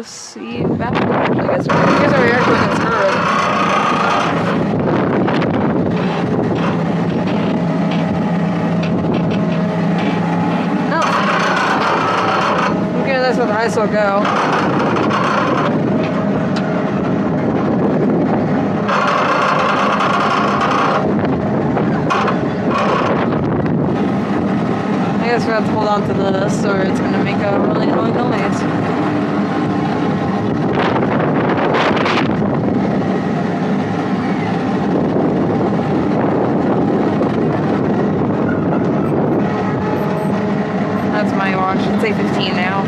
to see if that actually gets screwed. Here's where we actually get screwed. No. Okay, that's where the ice will go. I guess we have to hold on to this or it's going to make a really annoying noise. That's my watch. It's 8:15 now.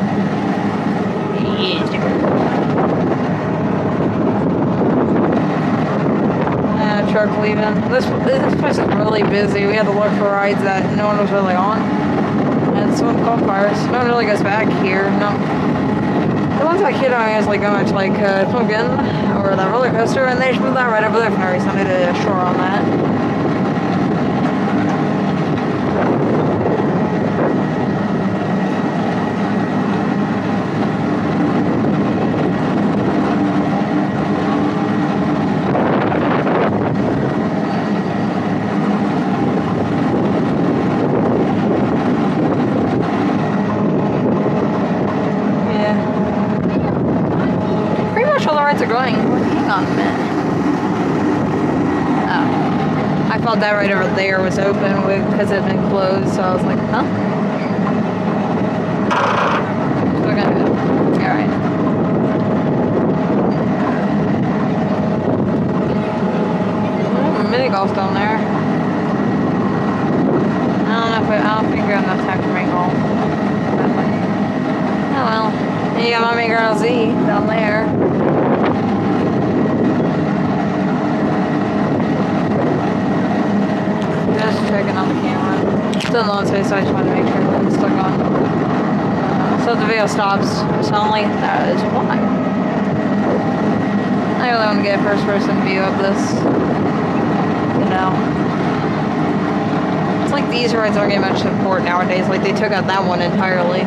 Truck leaving. This place is really busy. We had to look for rides that no one was really on. And some campfires. No one really goes back here. No. The ones back here don't usually go much like Pumpkin or that roller coaster, and they just moved that right over there for no reason. They did a shore on that. Are going. Hang on a minute. Oh. I thought that right over there was open because it had been closed, so I was like, huh? We're gonna go. Alright. Mini golf down there. I don't think we're enough time to make home. Oh well. And you got my girl Z down there. Checking on the camera. Still no space, so I just want to make sure that it's still going. So if the video stops suddenly, that is why. I really want to get a first person view of this. You know. It's like these rides don't get much support nowadays. Like they took out that one entirely.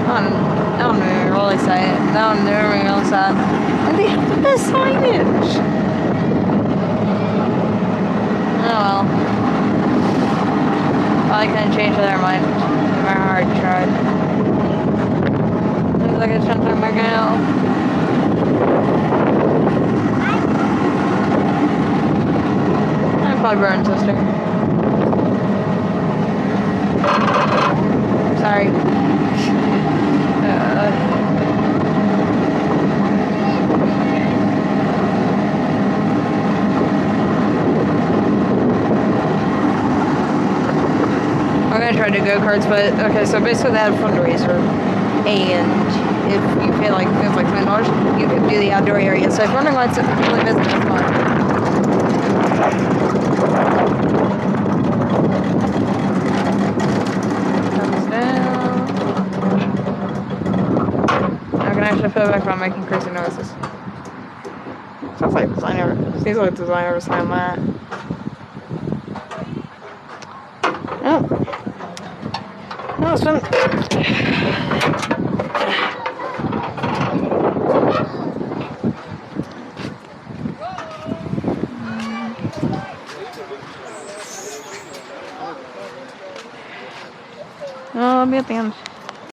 That one made me really sad. That one made me really sad. And they have the best signage. Oh well. I couldn't change their mind. My heart tried. Looks like it's trying to my girl. I'm probably brother and sister. Sorry. Try to go-karts, but okay, so basically they had a fundraiser, and if you pay like $20, you can do the outdoor area. So if you're wondering why it's really busy, that's fine. Comes down. I can actually put it back on making crazy noises. Sounds like designer. Seems like designer was saying that. Oh. No, it's been... Oh, I'll be at the end.